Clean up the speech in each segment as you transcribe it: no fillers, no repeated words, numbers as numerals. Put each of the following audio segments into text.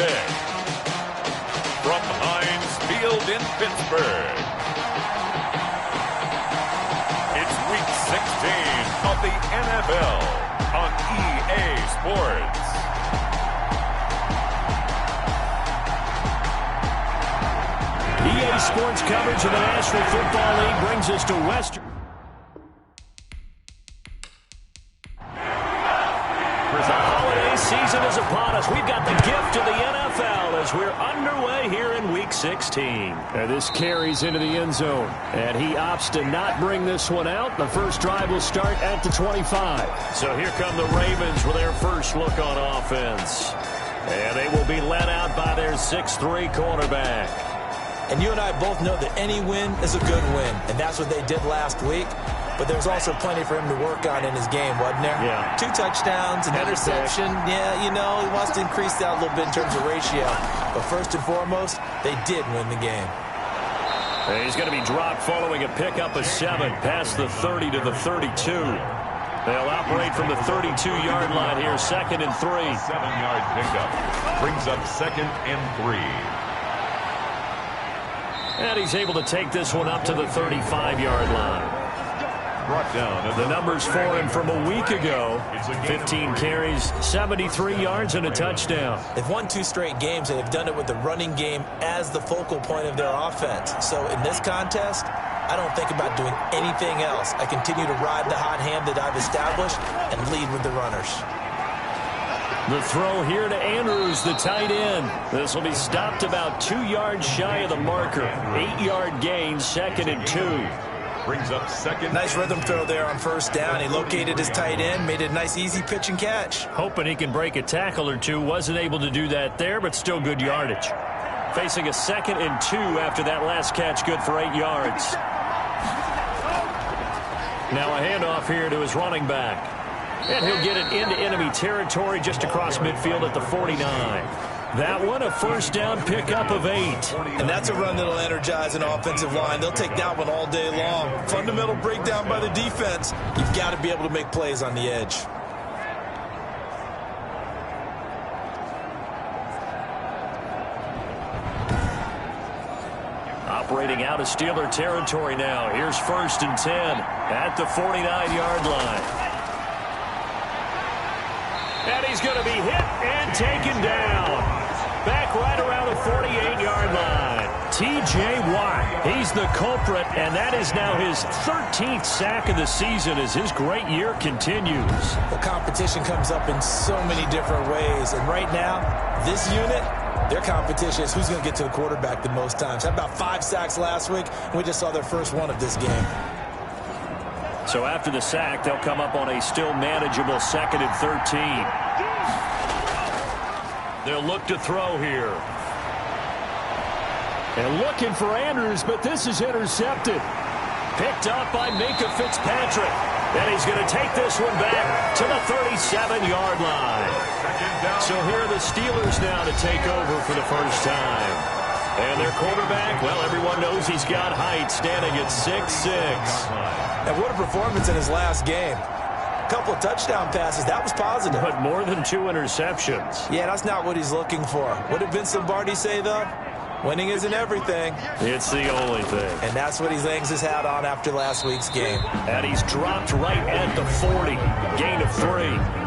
pick. From Heinz Field in Pittsburgh, it's Week 16 of the NFL on EA Sports. EA Sports coverage of the National Football League brings us to Western. The holiday season is upon us. We've got the gift of the NFL as we're underway here in Week 16. And this carries into the end zone. And he opts to not bring this one out. The first drive will start at the 25. So here come the Ravens with their first look on offense. And they will be led out by their 6'3" quarterback. And you and I both know that any win is a good win. And that's what they did last week. But there's also plenty for him to work on in his game, wasn't there? Yeah. 2 touchdowns, an interception. Yeah, you know, he wants to increase that a little bit in terms of ratio. But first and foremost, they did win the game. And he's going to be dropped following a pickup of 7 past the 30 to the 32. They'll operate from the 32-yard line here, 2nd and 3. 7-yard pickup brings up 2nd and 3. And he's able to take this one up to the 35-yard line. Brought down. The numbers for him from a week ago, 15 carries, 73 yards, and a touchdown. They've won 2 straight games, and they've done it with the running game as the focal point of their offense. So in this contest, I don't think about doing anything else. I continue to ride the hot hand that I've established and lead with the runners. The throw here to Andrews, the tight end. This will be stopped about 2 yards shy of the marker. 8-yard gain, 2nd and 2. Brings up 2nd. Nice rhythm throw there on first down. He located his tight end, made it a nice easy pitch and catch. Hoping he can break a tackle or two. Wasn't able to do that there, but still good yardage. Facing a 2nd and 2 after that last catch, good for 8 yards. Now a handoff here to his running back. And he'll get it into enemy territory just across midfield at the 49. That one, a first down pickup of 8. And that's a run that'll energize an offensive line. They'll take that one all day long. Fundamental breakdown by the defense. You've got to be able to make plays on the edge. Operating out of Steeler territory now. Here's 1st and 10 at the 49-yard line. And he's going to be hit and taken down. Back right around the 48-yard line. T.J. Watt, he's the culprit, and that is now his 13th sack of the season as his great year continues. The competition comes up in so many different ways, and right now, this unit, their competition is who's going to get to the quarterback the most times. Had about 5 sacks last week, and we just saw their first one of this game. So after the sack, they'll come up on a still manageable 2nd and 13. They'll look to throw here. And looking for Andrews, but this is intercepted. Picked up by Minkah Fitzpatrick. And he's going to take this one back to the 37-yard line. So here are the Steelers now to take over for the first time. And their quarterback, well, everyone knows he's got height, standing at 6'6". And what a performance in his last game. A couple of touchdown passes. That was positive. But more than 2 interceptions. Yeah, that's not what he's looking for. What did Vince Lombardi say, though? Winning isn't everything. It's the only thing. And that's what he hangs his hat on after last week's game. And he's dropped right at the 40. Gain of 3.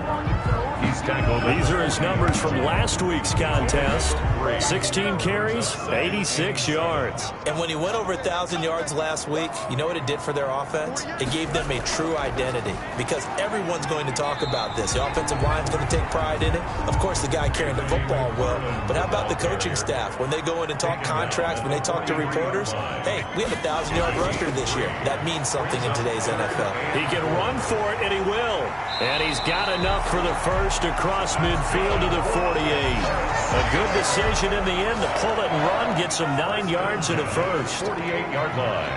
These are his numbers from last week's contest. 16 carries, 86 yards. And when he went over 1,000 yards last week, you know what it did for their offense? It gave them a true identity because everyone's going to talk about this. The offensive line's going to take pride in it. Of course, the guy carrying the football will. But how about the coaching staff? When they go in and talk contracts, when they talk to reporters, hey, we have a 1,000-yard rusher this year. That means something in today's NFL. He can run for it, and he will. And he's got enough for the first across midfield to the 48. A good decision in the end to pull it and run, get some 9 yards and a first. 48-yard line.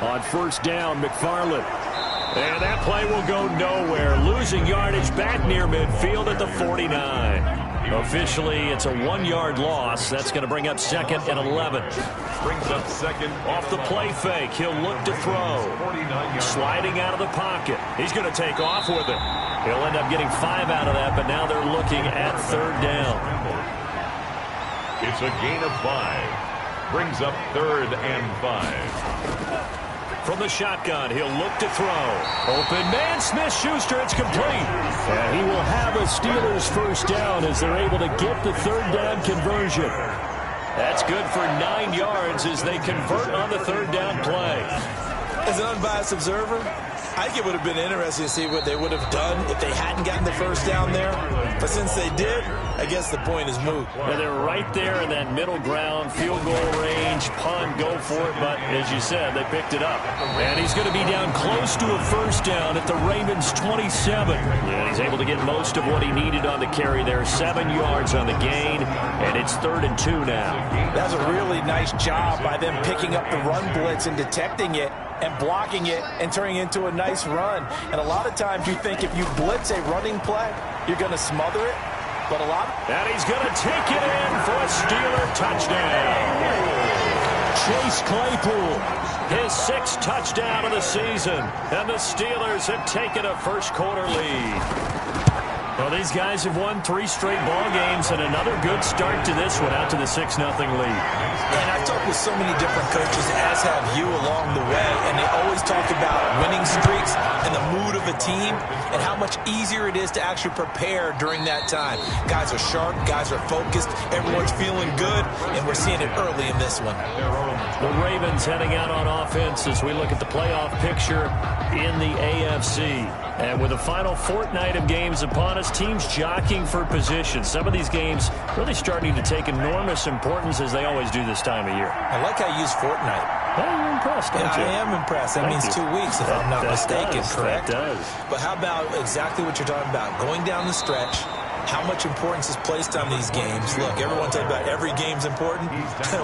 On first down, McFarland. And that play will go nowhere. Losing yardage back near midfield at the 49. Officially, it's a 1-yard loss. That's going to bring up 2nd and 11. Brings up 2nd. Off the play fake, he'll look to throw. Sliding out of the pocket. He's going to take off with it. He'll end up getting 5 out of that, but now they're looking at 3rd down. It's a gain of 5. Brings up 3rd and 5. From the shotgun, he'll look to throw. Open man, Smith-Schuster, it's complete. And he will have a Steelers 1st down as they're able to get the 3rd down conversion. That's good for 9 yards as they convert on the 3rd down play. As an unbiased observer, I think it would have been interesting to see what they would have done if they hadn't gotten the 1st down there. But since they did, I guess the point is moot. And they're right there in that middle ground, field goal range, punt, go for it. But as you said, they picked it up. And he's going to be down close to a 1st down at the Ravens 27. And he's able to get most of what he needed on the carry there. 7 yards on the gain, and it's 3rd and 2 now. That's a really nice job by them picking up the run blitz and detecting it and blocking it and turning it into a nice run. And a lot of times you think if you blitz a running play, you're going to smother it. But a lot. And he's going to take it in for a Steeler touchdown. Chase Claypool, his 6th touchdown of the season. And the Steelers have taken a first-quarter lead. Well, these guys have won 3 straight ball games and another good start to this one out to the 6-0 lead. And I've talked with so many different coaches, as have you along the way, and they always talk about winning streaks and the mood of a team and how much easier it is to actually prepare during that time. Guys are sharp, guys are focused, everyone's feeling good, and we're seeing it early in this one. The Ravens heading out on offense as we look at the playoff picture in the AFC. And with the final fortnight of games upon us, teams jockeying for position. Some of these games really starting to take enormous importance as they always do this time of year. I like how you use fortnight. Well, you're impressed, don't you? I am impressed. That means 2 weeks, if I'm not mistaken, correct? That does. But how about exactly what you're talking about? Going down the stretch, how much importance is placed on these games. Look, everyone talks about every game's important.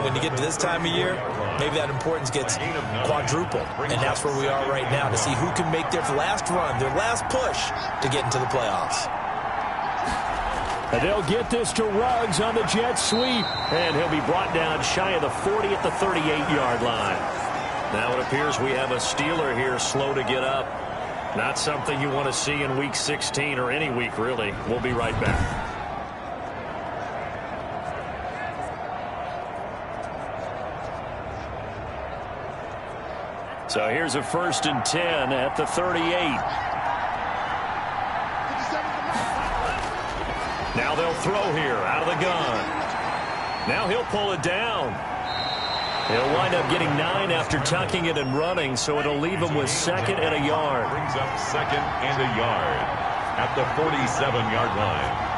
When you get to this time of year, maybe that importance gets quadrupled. And that's where we are right now, to see who can make their last run, their last push to get into the playoffs. And they'll get this to Ruggs on the jet sweep. And he'll be brought down shy of the 40 at the 38-yard line. Now it appears we have a Steeler here slow to get up. Not something you want to see in Week 16 or any week, really. We'll be right back. So here's a 1st and 10 at the 38. Now they'll throw here out of the gun. Now he'll pull it down. He'll wind up getting 9 after tucking it and running, so it'll leave him with 2nd and a yard. Brings up 2nd and a yard at the 47-yard line.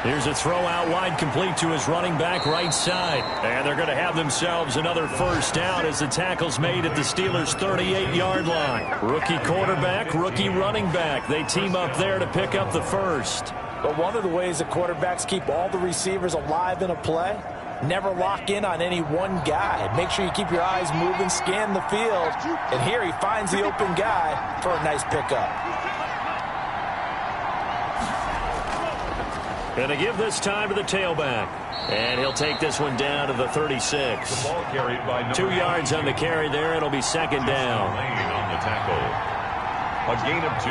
Here's a throw out wide, complete to his running back right side. And they're going to have themselves another 1st down as the tackle's made at the Steelers' 38-yard line. Rookie quarterback, rookie running back. They team up there to pick up the 1st. But one of the ways that quarterbacks keep all the receivers alive in a play, never lock in on any one guy. Make sure you keep your eyes moving, scan the field. And here he finds the open guy for a nice pickup. Going to give this time to the tailback. And he'll take this one down to the 36. The ball carried by 2 yards on the carry there. It'll be 2nd down. Lane on the tackle. A gain of 2.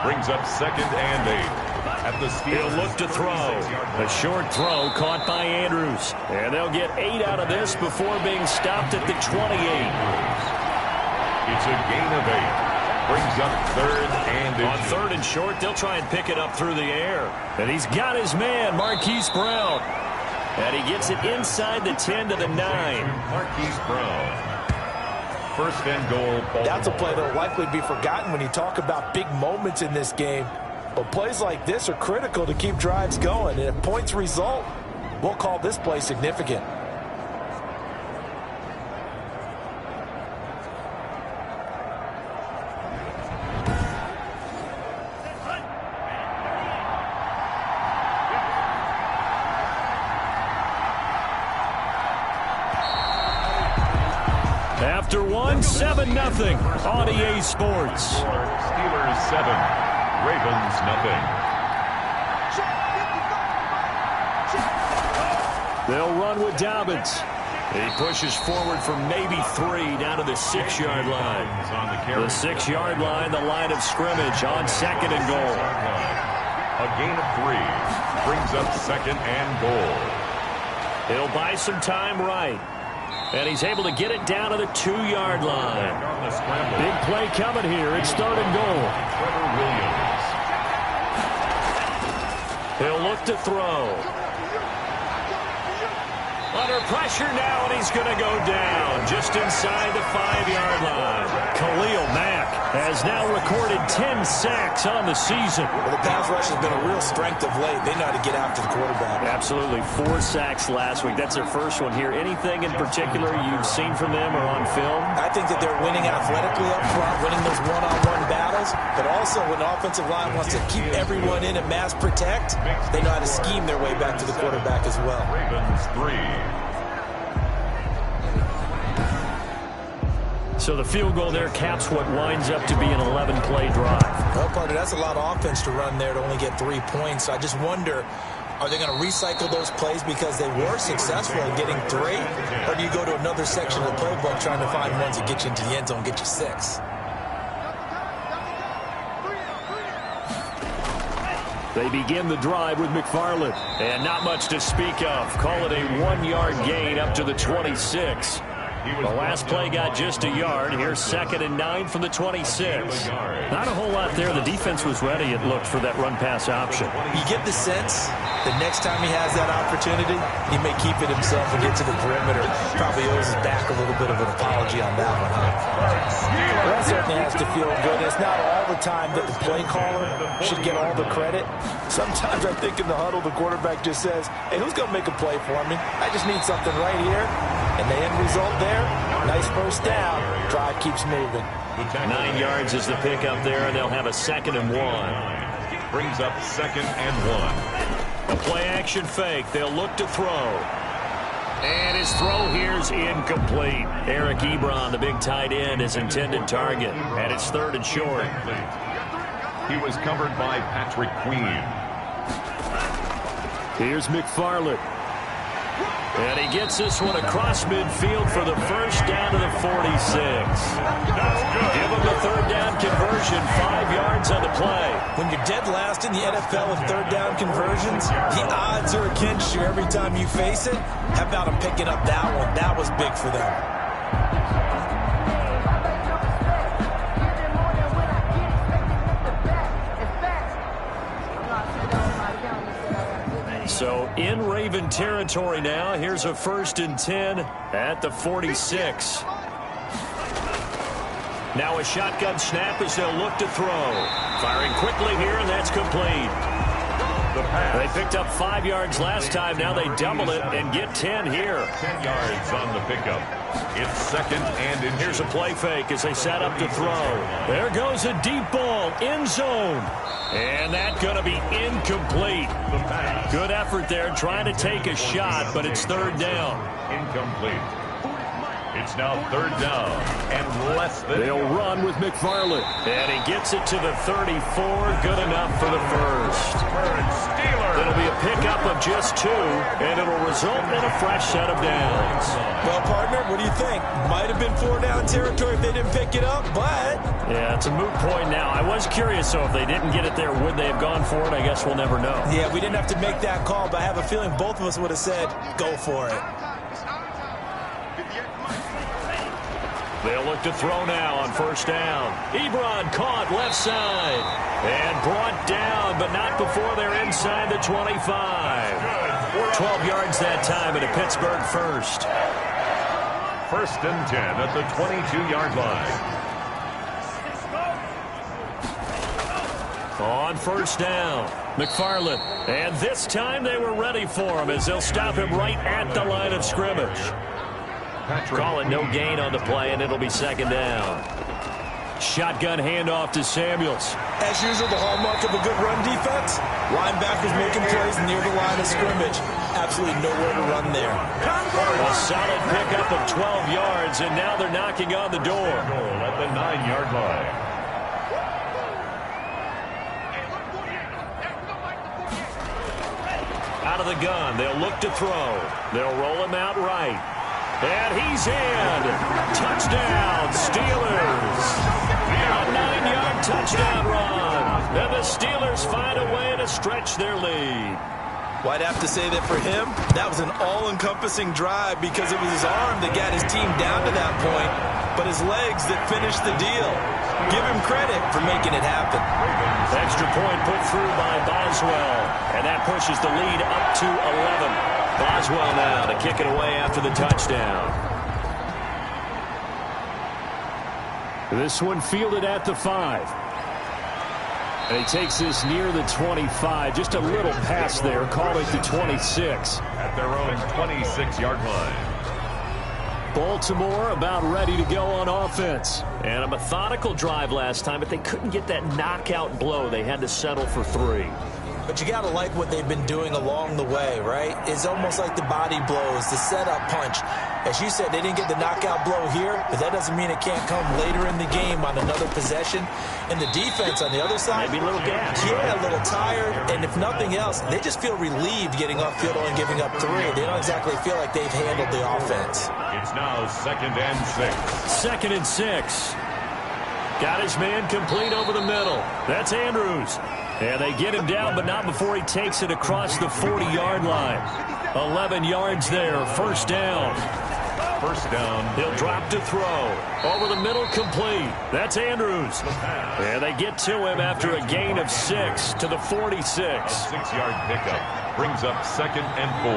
Brings up 2nd and 8. At the He'll look to throw. A short throw caught by Andrews. And they'll get 8 out of this before being stopped at the 28. It's a gain of 8. Brings up 3rd and 8. On 3rd and short, they'll try and pick it up through the air. And he's got his man, Marquise Brown. And he gets it inside the 10 to the 9. Marquise Brown. 1st and goal. Baltimore. That's a play that will likely be forgotten when you talk about big moments in this game. But plays like this are critical to keep drives going. And if points result, we'll call this play significant. After one, 7-0 on EA Sports. Steelers 7. Ravens, nothing. They'll run with Dobbins. He pushes forward for maybe 3 down to the 6-yard line. The 6-yard line, the line of scrimmage on 2nd and goal. A gain of 3 brings up 2nd and goal. He'll buy some time right. And he's able to get it down to the 2-yard line. Big play coming here. It's 3rd and goal. Trevor Williams. He'll look to throw. Under pressure now, and he's going to go down just inside the 5-yard line. Khalil Mack has now recorded 10 sacks on the season. Well, the pass rush has been a real strength of late. They know how to get after the quarterback. Absolutely. 4 sacks last week. That's their first one here. Anything in particular you've seen from them or on film? I think that they're winning athletically up front, winning those one-on-one battles, but also when the offensive line wants to keep everyone in and mass protect, they know how to scheme their way back to the quarterback as well. Ravens 3. So the field goal there caps what winds up to be an 11-play drive. Well, partner, that's a lot of offense to run there to only get 3 points. I just wonder, are they going to recycle those plays because they were successful in getting 3? Or do you go to another section of the playbook trying to find ones that get you into the end zone, get you 6? They begin the drive with McFarland. And not much to speak of. Call it a 1-yard gain up to the 26. The last play got just a yard. Here's 2nd and 9 from the 26. Not a whole lot there. The defense was ready, it looked, for that run-pass option. You get the sense the next time he has that opportunity, he may keep it himself and get to the perimeter. Probably owes his back a little bit of an apology on that one, huh? That certainly has to feel good. It's not all the time that the play caller should get all the credit. Sometimes I think in the huddle, the quarterback just says, hey, who's going to make a play for me? I just need something right here. And the end result there, nice first down. Drive keeps moving. 9 yards is the pickup there, and they'll have a 2nd and 1. Brings up 2nd and 1. A play-action fake. They'll look to throw. And his throw here's incomplete. Eric Ebron, the big tight end, his intended target. And it's 3rd and short. He was covered by Patrick Queen. Here's McFarland. And he gets this one across midfield for the first down to the 46. Give him the 3rd down conversion, 5 yards on the play. When you're dead last in the NFL in 3rd down conversions, the odds are against you every time you face it. How about him picking up that one? That was big for them. So in Raven territory now. Here's a 1st and 10 at the 46. Now a shotgun snap as they'll look to throw. Firing quickly here, and that's complete. They picked up 5 yards last time. Now they double it and get 10 here. 10 yards on the pickup. It's 2nd and inches. Here's a play fake as they set up to throw. There goes a deep ball, end zone. And that's going to be incomplete. Good effort there trying to take a shot, but it's 3rd down. Incomplete. It's now 3rd down and less than. They'll run with McFarland. And he gets it to the 34. Good enough for the first. It'll be a pickup of just 2, and it'll result in a fresh set of downs. Well, partner, what do you think? Might have been 4-down territory if they didn't pick it up, but... Yeah, it's a moot point now. I was curious, so if they didn't get it there, would they have gone for it? I guess we'll never know. Yeah, we didn't have to make that call, but I have a feeling both of us would have said, go for it. They'll look to throw now on 1st down. Ebron caught left side and brought down, but not before they're inside the 25. 12 yards that time and a Pittsburgh first. 1st and 10 at the 22-yard line. On 1st down, McFarland. And this time they were ready for him as they'll stop him right at the line of scrimmage. Call it no gain on the play, and it'll be 2nd down. Shotgun handoff to Samuels. As usual, the hallmark of a good run defense, linebackers making plays near the line of scrimmage. Absolutely nowhere to run there. A solid pickup of 12 yards, and now they're knocking on the door. Goal at the 9-yard line. Out of the gun, they'll look to throw. They'll roll him out right. And he's in. Touchdown, Steelers. A 9-yard touchdown run. And the Steelers find a way to stretch their lead. Well, I'd have to say that for him, that was an all-encompassing drive because it was his arm that got his team down to that point, but his legs that finished the deal. Give him credit for making it happen. Extra point put through by Boswell, and that pushes the lead up to 11. Boswell now to kick it away after the touchdown. This one fielded at the 5. And he takes this near the 25. Just a little pass there. Call it the 26. At their own 26-yard line. Baltimore about ready to go on offense. And a methodical drive last time, but they couldn't get that knockout blow. They had to settle for 3. But you got to like what they've been doing along the way, right? It's almost like the body blows, the setup punch. As you said, they didn't get the knockout blow here, but that doesn't mean it can't come later in the game on another possession. And the defense on the other side, maybe a little gas. Yeah, a little tired. And if nothing else, they just feel relieved getting off field and giving up 3. They don't exactly feel like they've handled the offense. It's now 2nd and 6. 2nd and 6. Got his man complete over the middle. That's Andrews. And they get him down, but not before he takes it across the 40-yard line. 11 yards there, first down. First down. He'll drop to throw. Over the middle, complete. That's Andrews. And they get to him after a gain of 6 to the 46. A 6-yard pickup brings up 2nd and 4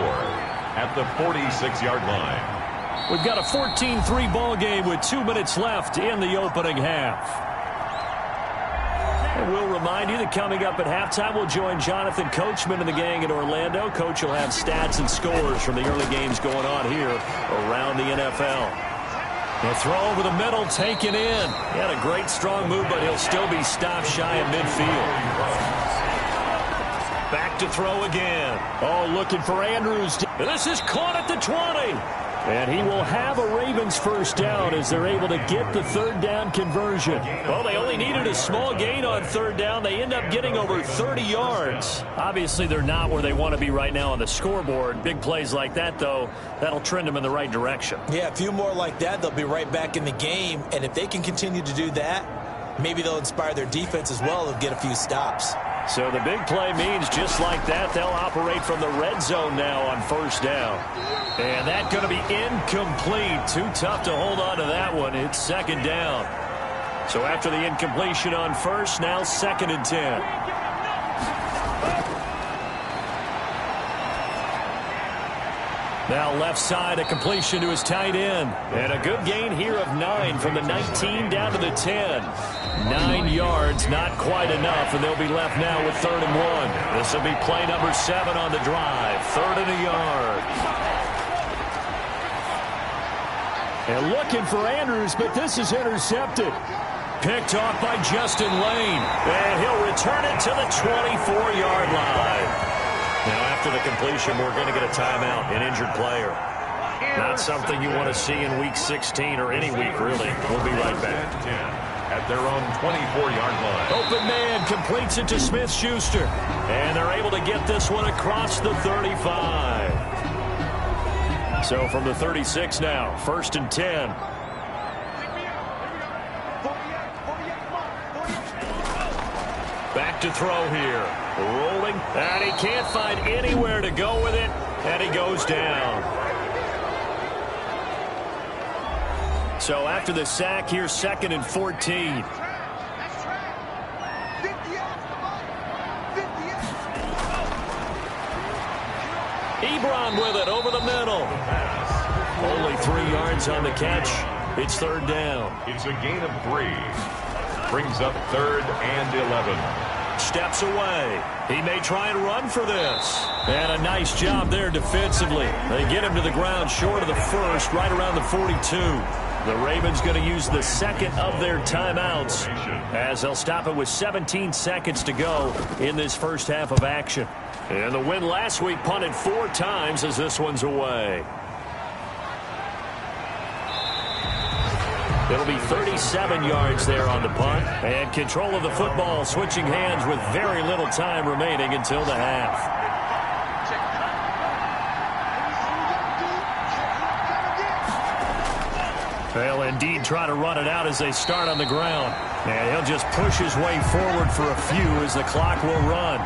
at the 46-yard line. We've got a 14-3 ball game with 2 minutes left in the opening half. And we'll remind you that coming up at halftime, we'll join Jonathan Coachman and the gang in Orlando. Coach will have stats and scores from the early games going on here around the NFL. The throw over the middle, taken in. He had a great, strong move, but he'll still be stopped shy of midfield. Back to throw again. Oh, looking for Andrews. This is caught at the 20. And he will have a Ravens first down as they're able to get the 3rd down conversion. Well, they only needed a small gain on 3rd down. They end up getting over 30 yards. Obviously, they're not where they want to be right now on the scoreboard. Big plays like that, though, that'll trend them in the right direction. Yeah, a few more like that, they'll be right back in the game. And if they can continue to do that, maybe they'll inspire their defense as well and get a few stops. So the big play means just like that, they'll operate from the red zone now on first down. And that's going to be incomplete. Too tough to hold on to that one. It's 2nd down. So after the incompletion on first, now 2nd and 10. Now left side, a completion to his tight end. And a good gain here of 9 from the 19 down to the 10. 9 yards, not quite enough, and they'll be left now with 3rd and 1. This will be play number 7 on the drive. 3rd and a yard. And looking for Andrews, but this is intercepted. Picked off by Justin Lane. And he'll return it to the 24-yard line. Now, after the completion, we're going to get a timeout, an injured player. Not something you want to see in Week 16 or any week, really. We'll be right back. At their own 24-yard line. Open man completes it to Smith-Schuster. And they're able to get this one across the 35. So from the 36 now, 1st and 10. Back to throw here. Rolling. And he can't find anywhere to go with it. And he goes down. So after the sack, here's 2nd and 14. Ebron with it over the middle. Only 3 yards on the catch. It's 3rd down. It's a gain of 3. Brings up 3rd and 11. Steps away. He may try and run for this. And a nice job there defensively. They get him to the ground short of the first, right around the 42. The Ravens going to use the 2nd of their timeouts as they'll stop it with 17 seconds to go in this first half of action. And the win last week punted 4 times as this one's away. It'll be 37 yards there on the punt. And control of the football switching hands with very little time remaining until the half. indeed try to run it out as they start on the ground. And he'll just push his way forward for a few as the clock will run.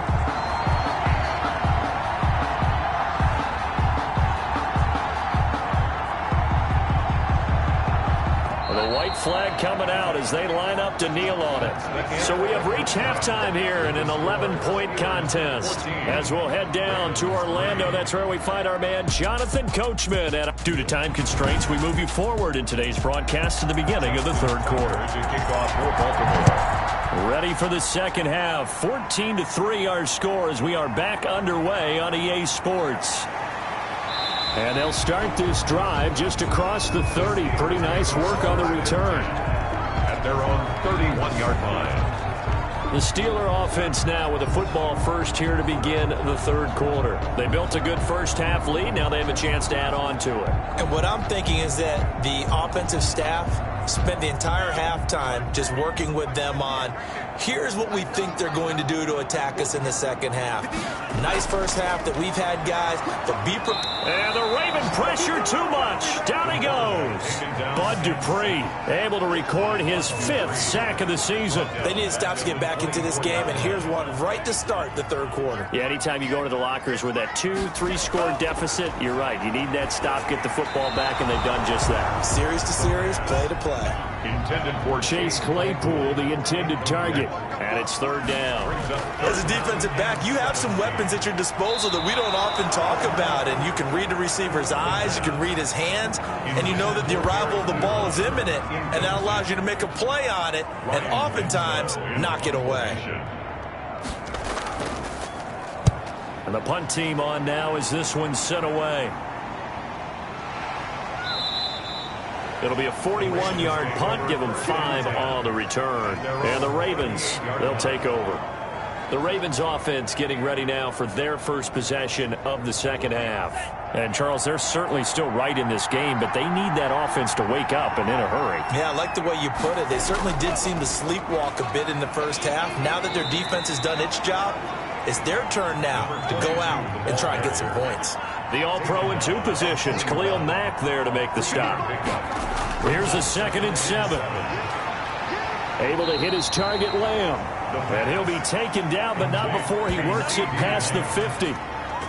The white flag coming out as they line up to kneel on it. So we have reached halftime here in an 11-point contest. As we'll head down to Orlando, that's where we find our man Jonathan Coachman. And due to time constraints, we move you forward in today's broadcast to the beginning of the third quarter. Ready for the second half. 14-3 our score as we are back underway on EA Sports. And they'll start this drive just across the 30. Pretty nice work on the return. At their own 31-yard line. The Steeler offense now with a football first here to begin the third quarter. They built a good first half lead. Now they have a chance to add on to it. And what I'm thinking is that the offensive staff spent the entire halftime just working with them on, here's what we think they're going to do to attack us in the second half. Nice first half that we've had, guys, but be prepared. And the Raven pressure too much. Down he goes. Bud Dupree able to record his 5th sack of the season. They need to stop to get back into this game, and here's one right to start the third quarter. Yeah, anytime you go to the lockers with that 2-3 score deficit, you're right. You need that stop, get the football back, and they've done just that. Series to series, play to play. Intended for Chase Claypool, the intended target, and it's third down. As a defensive back, you have some weapons at your disposal that we don't often talk about, and you can read the receiver's eyes, you can read his hands, and you know that the arrival of the ball is imminent, and that allows you to make a play on it, and oftentimes knock it away. And the punt team on now as this one's sent away. It'll be a 41-yard punt, give them 5 on the return. And the Ravens, they'll take over. The Ravens offense getting ready now for their first possession of the second half. And, Charles, they're certainly still right in this game, but they need that offense to wake up and in a hurry. Yeah, I like the way you put it. They certainly did seem to sleepwalk a bit in the first half. Now that their defense has done its job, it's their turn now to go out and try and get some points. The All-Pro in 2 positions. Khalil Mack there to make the stop. Here's the 2nd and 7. Able to hit his target, Lamb. And he'll be taken down, but not before he works it past the 50.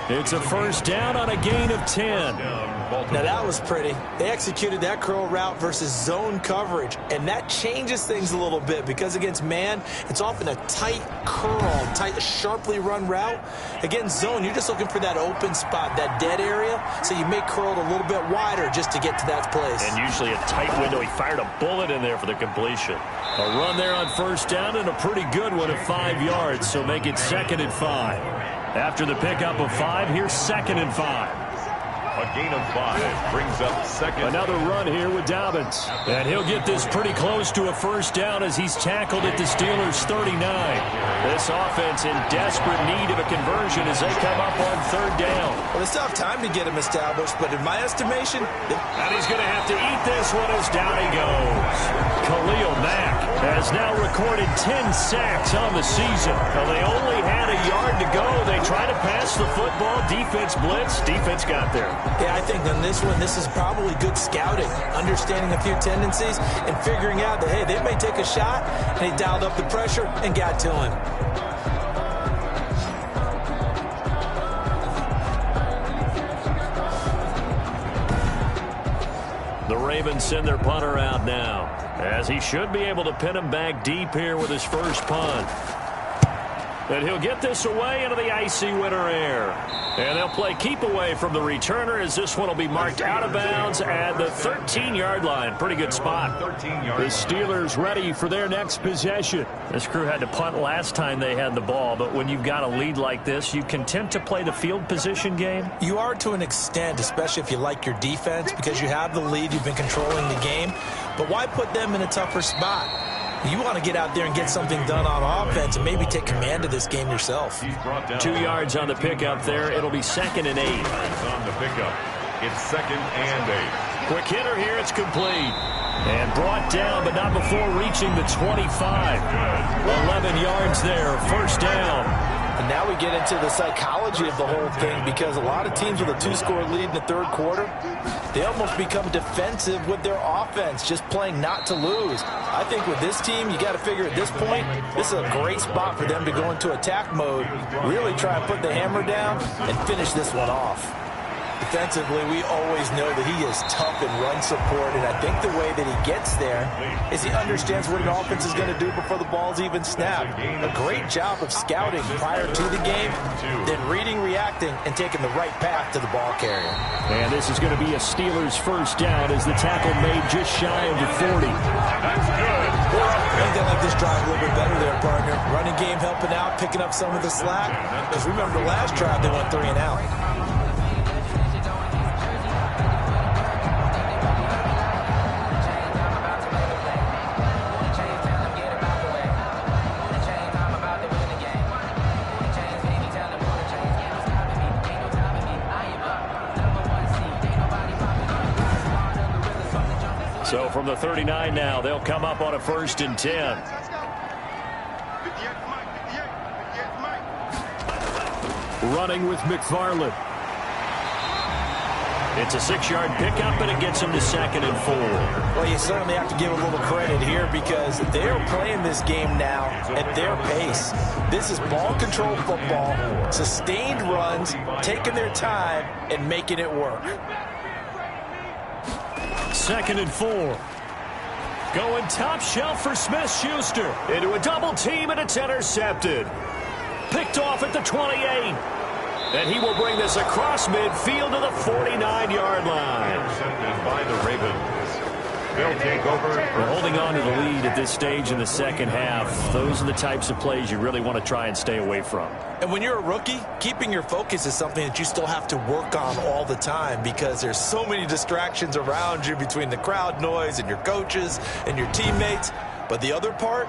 It's a first down on a gain of 10. Now that was pretty. They executed that curl route versus zone coverage, and that changes things a little bit because against man, it's often a tight curl, tight, sharply run route. Against zone, you're just looking for that open spot, that dead area, so you may curl it a little bit wider just to get to that place. And usually a tight window. He fired a bullet in there for the completion. A run there on first down and a pretty good one at 5 yards, so make it 2nd and 5. After the pickup of 5, here's 2nd and 5. a gain of 5 brings up 2nd. Another run here with Dobbins. And he'll get this pretty close to a first down as he's tackled at the Steelers' 39. This offense in desperate need of a conversion as they come up on 3rd down. Well, they still have time to get him established, but in my estimation... And he's going to have to eat this one as down he goes. Khalil Mack has now recorded 10 sacks on the season. Well, they only had a yard to go. They tried to pass the football. Defense blitz. Defense got there. Yeah, I think on this one, this is probably good scouting, understanding a few tendencies and figuring out that, hey, they may take a shot, and he dialed up the pressure and got to him. The Ravens send their punter out now, as he should be able to pin him back deep here with his first punt. And he'll get this away into the icy winter air. And they'll play keep away from the returner as this one will be marked out of bounds at the 13-yard line. Pretty good spot. The Steelers ready for their next possession. This crew had to punt last time they had the ball, but when you've got a lead like this, you content to play the field position game? You are to an extent, especially if you like your defense, because you have the lead, you've been controlling the game. But why put them in a tougher spot? You want to get out there and get something done on offense and maybe take command of this game yourself. 2 yards on the pickup there. It'll be 2nd and 8. On the pickup, it's 2nd and 8. Quick hitter here. It's complete. And brought down, but not before reaching the 25. 11 yards there. First down. And now we get into the psychology of the whole thing, because a lot of teams with a 2-score lead in the third quarter, they almost become defensive with their offense, just playing not to lose. I think with this team, you got to figure at this point, this is a great spot for them to go into attack mode, really try and put the hammer down and finish this one off. Defensively, we always know that he is tough in run support, and I think the way that he gets there is he understands what an offense is going to do before the ball's even snapped. A great job of scouting prior to the game, then reading, reacting, and taking the right path to the ball carrier. And this is going to be a Steelers first down as the tackle made just shy of the 40. That's good. I think they like this drive a little bit better there, partner. Running game helping out, picking up some of the slack. Because remember, the last drive they went 3 and out. So from the 39 now, they'll come up on a 1st and 10. Running with McFarland. It's a 6-yard pickup, and it gets him to 2nd and 4. Well, you certainly have to give a little credit here because they're playing this game now at their pace. This is ball control football, sustained runs, taking their time, and making it work. 2nd and 4. Going top shelf for Smith-Schuster. Into a double team, and it's intercepted. Picked off at the 28. And he will bring this across midfield to the 49-yard line. Intercepted by the Ravens. They'll take over. We're holding on to the lead at this stage in the second half. Those are the types of plays you really want to try and stay away from. And when you're a rookie, keeping your focus is something that you still have to work on all the time because there's so many distractions around you between the crowd noise and your coaches and your teammates. But the other part,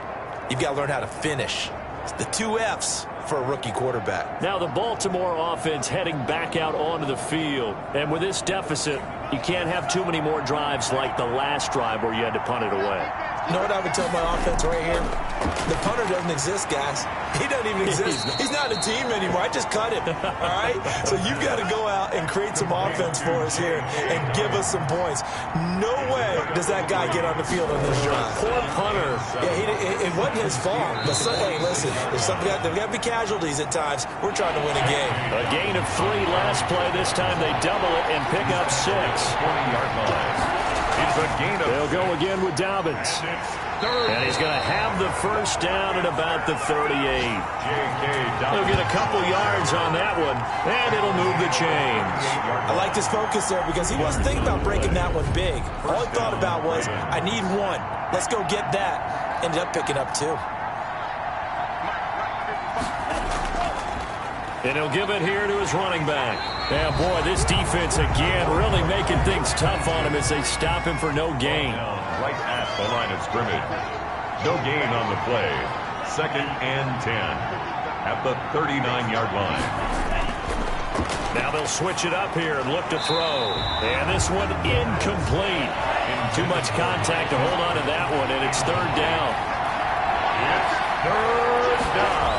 you've got to learn how to finish. It's the 2 F's for a rookie quarterback. Now the Baltimore offense heading back out onto the field. And with this deficit, you can't have too many more drives like the last drive where you had to punt it away. You know what I would tell my offense right here? The punter doesn't exist, guys. He doesn't even exist. He's not a team anymore. I just cut him, all right? So you've got to go out and create some offense for us here and give us some points. No way does that guy get on the field on this drive. Poor punter. Yeah, it wasn't his fault. But, hey, listen, there's got to be casualties at times. We're trying to win a game. A gain of 3 last play. This time they double it and pick up 6. 20-yard line. It's a gain of. They'll go again with Dobbins. And he's going to have the first down at about the 38. He'll get a couple yards on that one, and it'll move the chains. I like his focus there because he wasn't thinking about breaking that one big. All he thought about was, I need 1. Let's go get that. Ended up picking up 2. And he'll give it here to his running back. Yeah, boy, this defense again really making things tough on him as they stop him for no gain. Right at the line of scrimmage. No gain on the play. 2nd and 10 at the 39-yard line. Now they'll switch it up here and look to throw. And this one incomplete. Too much contact to hold on to that one, and it's 3rd down. It's 3rd down.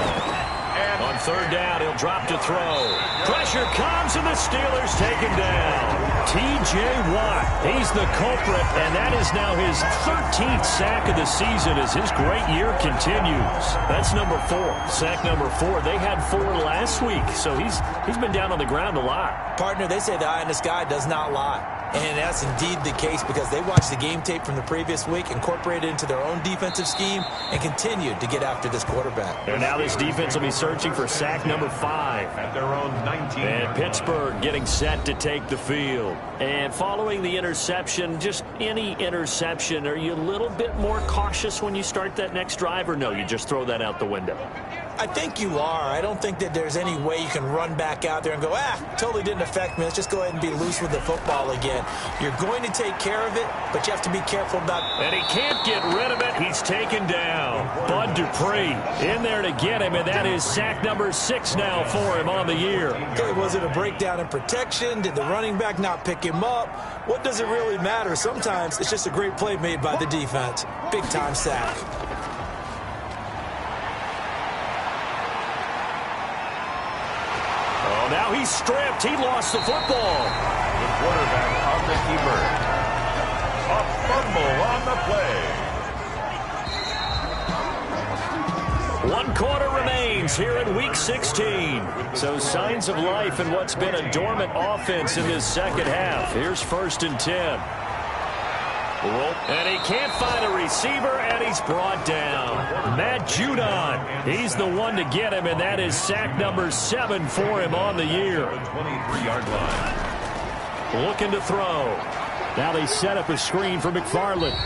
On 3rd down, he'll drop to throw. Pressure comes, and the Steelers take him down. T.J. Watt, he's the culprit, and that is now his 13th sack of the season as his great year continues. That's number 4, sack number 4. They had 4 last week, so he's been down on the ground a lot. Partner, they say the eye in the sky does not lie. And that's indeed the case because they watched the game tape from the previous week, incorporated it into their own defensive scheme, and continued to get after this quarterback. And now this defense will be searching for sack number 5. At their own 19. And Pittsburgh getting set to take the field. And following the interception, just any interception, are you a little bit more cautious when you start that next drive, or no, you just throw that out the window? I think you are. I don't think that there's any way you can run back out there and go, totally didn't affect me. Let's just go ahead and be loose with the football again. You're going to take care of it, but you have to be careful about it. And he can't get rid of it. He's taken down. Bud Dupree in there to get him, and that is sack number 6 now for him on the year. Okay, was it a breakdown in protection? Did the running back not pick him up? What does it really matter? Sometimes it's just a great play made by the defense. Big-time sack. He's stripped. He lost the football. The quarterback on the keeper. A fumble on the play. 1 quarter remains here in Week 16. So signs of life in what's been a dormant offense in this second half. Here's 1st and 10. And he can't find a receiver, and he's brought down. Matt Judon, he's the one to get him, and that is sack number 7 for him on the year. 23-yard line. Looking to throw. Now they set up a screen for McFarland.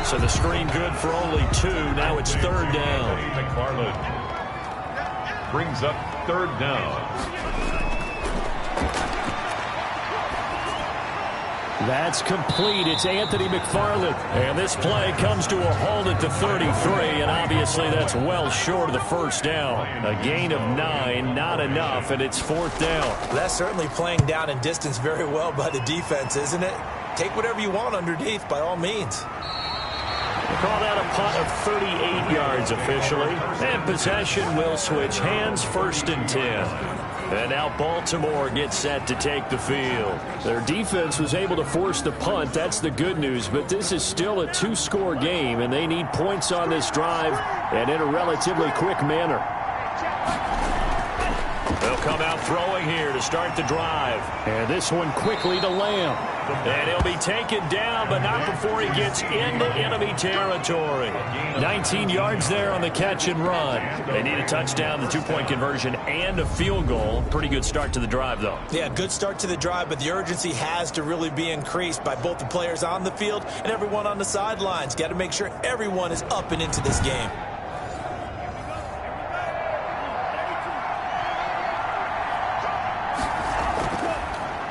So the screen good for only 2. Now it's 3rd down. McFarland brings up 3rd down. That's complete. It's Anthony McFarland. And this play comes to a halt at the 33, and obviously that's well short of the 1st down. A gain of 9, not enough, and it's 4th down. That's certainly playing down in distance very well by the defense, isn't it? Take whatever you want underneath, by all means. Call that a punt of 38 yards officially. And possession will switch hands, 1st and 10. And now Baltimore gets set to take the field. Their defense was able to force the punt. That's the good news. But this is still a 2-score game, and they need points on this drive and in a relatively quick manner. They'll come out throwing here to start the drive. And this one quickly to Lamb. And he'll be taken down, but not before he gets into enemy territory. 19 yards there on the catch and run. They need a touchdown, the 2-point conversion, and a field goal. Pretty good start to the drive, though. Yeah, good start to the drive, but the urgency has to really be increased by both the players on the field and everyone on the sidelines. Got to make sure everyone is up and into this game.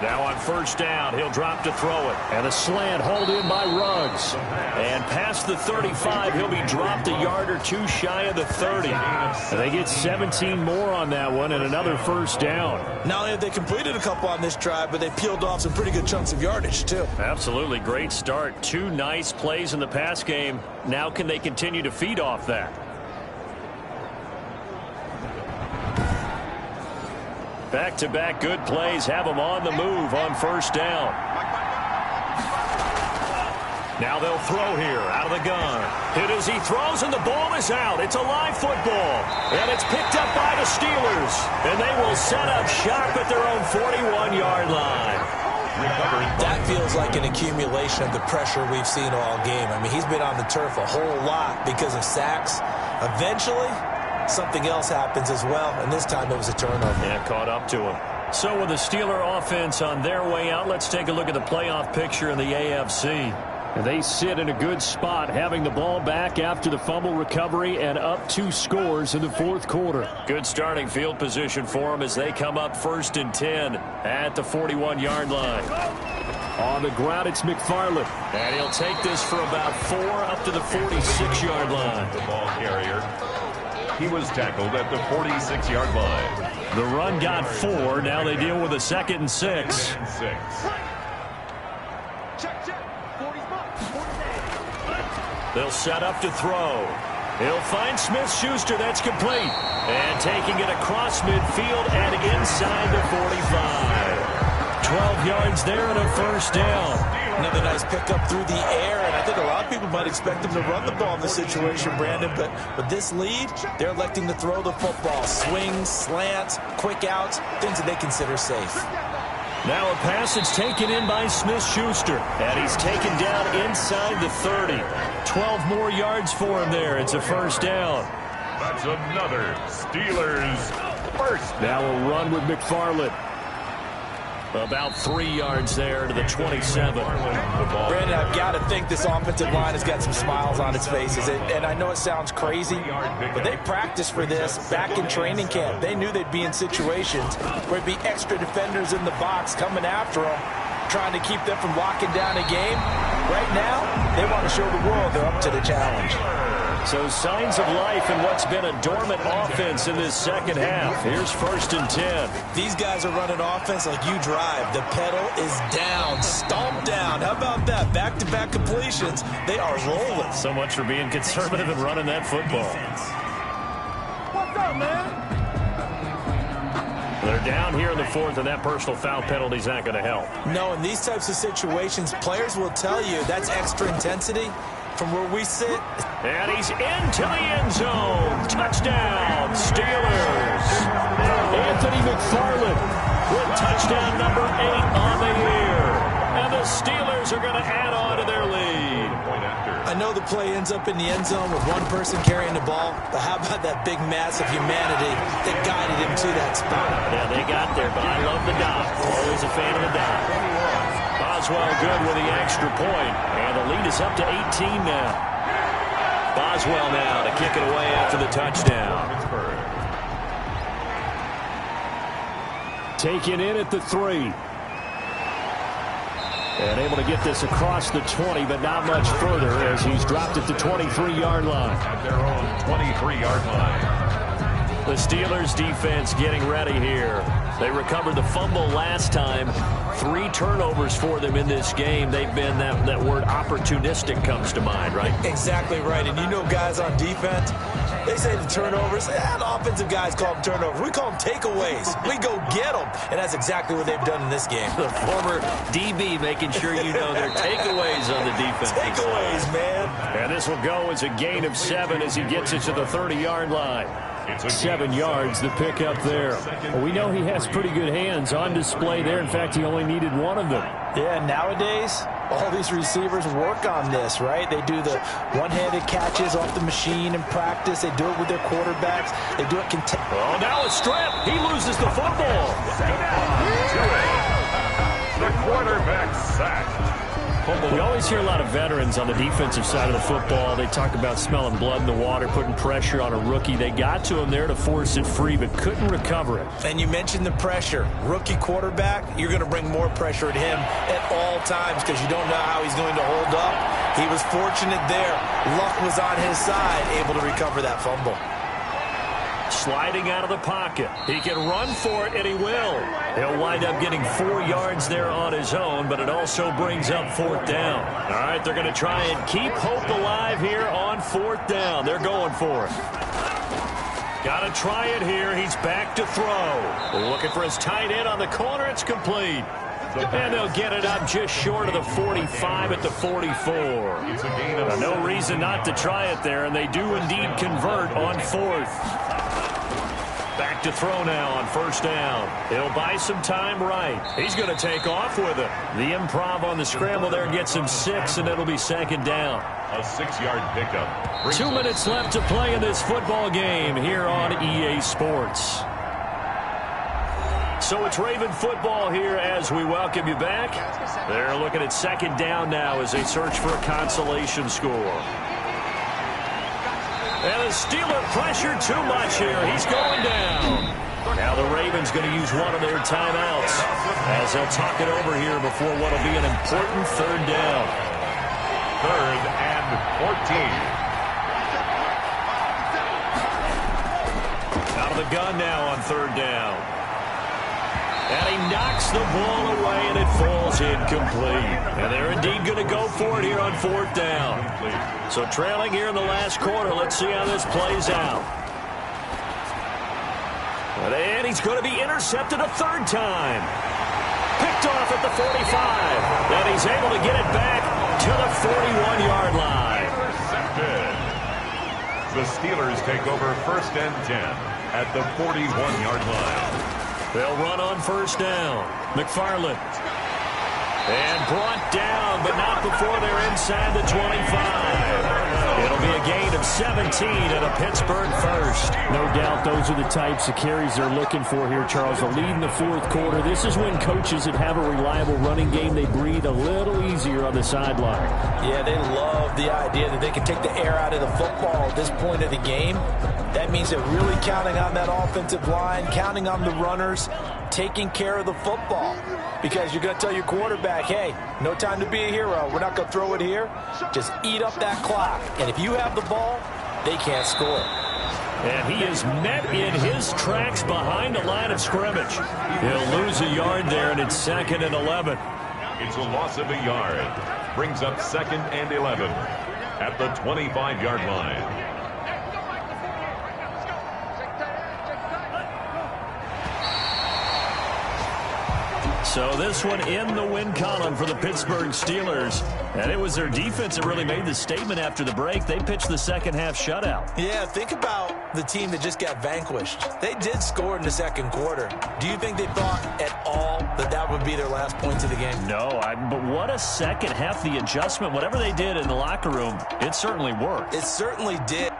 Now on 1st down, he'll drop to throw it. And a slant hauled in by Ruggs. And past the 35, he'll be dropped a yard or 2 shy of the 30. And they get 17 more on that one and another 1st down. Not only have they completed a couple on this drive, but they peeled off some pretty good chunks of yardage, too. Absolutely great start. 2 nice plays in the pass game. Now can they continue to feed off that? Back-to-back good plays have them on the move on 1st down. Now they'll throw here out of the gun. Hit as he throws, and the ball is out. It's a live football, and it's picked up by the Steelers. And they will set up shop at their own 41-yard line. That feels like an accumulation of the pressure we've seen all game. I mean, he's been on the turf a whole lot because of sacks. Eventually, something else happens as well, and this time it was a turnover. Yeah, caught up to him. So with the Steeler offense on their way out, let's take a look at the playoff picture in the AFC. And they sit in a good spot, having the ball back after the fumble recovery and up 2 scores in the 4th quarter. Good starting field position for them as they come up 1st and 10 at the 41-yard line. On the ground, it's McFarland. And he'll take this for about 4 up to the 46-yard line. The ball carrier. He was tackled at the 46-yard line. The run got 4. Now they deal with a 2nd and 6. They'll set up to throw. He'll find Smith-Schuster. That's complete. And taking it across midfield and inside the 45. 12 yards there and a 1st down. Another nice pickup through the air, and I think a lot of people might expect them to run the ball in this situation, Brandon, but with this lead, they're electing to throw the football. Swings, slants, quick outs, things that they consider safe. Now a passage taken in by Smith-Schuster, and he's taken down inside the 30. 12 more yards for him there. It's a 1st down. That's another Steelers 1st. Now a run with McFarland. About 3 yards there to the 27. Brandon, I've got to think this offensive line has got some smiles on its faces. And I know it sounds crazy, but they practiced for this back in training camp. They knew they'd be in situations where there'd be extra defenders in the box coming after them, trying to keep them from locking down a game. Right now, they want to show the world they're up to the challenge. So signs of life in what's been a dormant offense in this second half. Here's 1st and 10. These guys are running offense like you drive. The pedal is down, stomped down. How about that? Back-to-back completions. They are rolling. So much for being conservative and running that football. What's up, man? They're down here in the fourth, and that personal foul penalty is not going to help. No, in these types of situations, players will tell you that's extra intensity. From where we sit. And he's into the end zone. Touchdown, Steelers. Anthony McFarland with touchdown number 8 on the year. And the Steelers are going to add on to their lead. I know the play ends up in the end zone with one person carrying the ball, but how about that big mass of humanity that guided him to that spot? Yeah, they got there, but I love the dive. Always a fan of the dive. Boswell good with the extra point, and the lead is up to 18 now. Boswell now to kick it away after the touchdown. Taken in at the 3. And able to get this across the 20, but not much further as he's dropped it to 23-yard line. At their own 23-yard line. The Steelers defense getting ready here. They recovered the fumble last time. 3 turnovers for them in this game. They've been, that word opportunistic comes to mind, right? Exactly right. And you know guys on defense, they say the turnovers. The offensive guys call them turnovers. We call them takeaways. We go get them. And that's exactly what they've done in this game. The former DB making sure you know their takeaways on the defense. Takeaways, man. And this will go as a gain of 7 as he gets it to the 30-yard line. 7 yards, the pickup there. Well, we know he has pretty good hands on display there. In fact, he only needed one of them. Yeah, nowadays, all these receivers work on this, right? They do the one-handed catches off the machine in practice. They do it with their quarterbacks. They do it Oh, now a strip. He loses the football. The quarterback sacked. We always hear a lot of veterans on the defensive side of the football. They talk about smelling blood in the water, putting pressure on a rookie. They got to him there to force it free, but couldn't recover it. And you mentioned the pressure. Rookie quarterback, you're going to bring more pressure at him at all times because you don't know how he's going to hold up. He was fortunate there. Luck was on his side, able to recover that fumble. Sliding out of the pocket. He can run for it, and he will. He'll wind up getting 4 yards there on his own, but it also brings up 4th down. All right, they're going to try and keep hope alive here on 4th down. They're going for it. Got to try it here. He's back to throw. Looking for his tight end on the corner. It's complete. And they'll get it up just short of the 45 at the 44. No reason not to try it there, and they do indeed convert on 4th. Back to throw now on 1st down. He'll buy some time right. He's going to take off with it. The improv on the scramble there gets him 6, and it'll be 2nd down. A 6-yard pickup. 2 minutes left to play in this football game here on EA Sports. So it's Raven football here as we welcome you back. They're looking at 2nd down now as they search for a consolation score. And the Steeler pressure too much here. He's going down. Now the Ravens going to use one of their timeouts as they'll talk it over here before what will be an important 3rd down. 3rd and 14. Out of the gun now on 3rd down. And he knocks the ball away, and it falls incomplete. And they're indeed going to go for it here on 4th down. So trailing here in the last quarter. Let's see how this plays out. And he's going to be intercepted a 3rd time. Picked off at the 45. And he's able to get it back to the 41-yard line. Intercepted. The Steelers take over 1st and 10 at the 41-yard line. They'll run on 1st down. McFarland. And brought down, but not before they're inside the 25. It'll be a gain of 17 and a Pittsburgh 1st. No doubt those are the types of carries they're looking for here, Charles. The lead in the 4th quarter. This is when coaches that have a reliable running game, they breathe a little easier on the sideline. Yeah, they love the idea that they can take the air out of the football at this point of the game. That means they're really counting on that offensive line, counting on the runners, taking care of the football. Because you're going to tell your quarterback, hey, no time to be a hero. We're not going to throw it here. Just eat up that clock. And if you have the ball, they can't score. And he is met in his tracks behind the line of scrimmage. He'll lose a yard there, and it's 2nd and 11. It's a loss of a yard. Brings up 2nd and 11 at the 25-yard line. So this one in the win column for the Pittsburgh Steelers. And it was their defense that really made the statement after the break. They pitched the second half shutout. Yeah, think about the team that just got vanquished. They did score in the second quarter. Do you think they thought at all that that would be their last points of the game? No, but what a second half. The adjustment, whatever they did in the locker room, it certainly worked. It certainly did.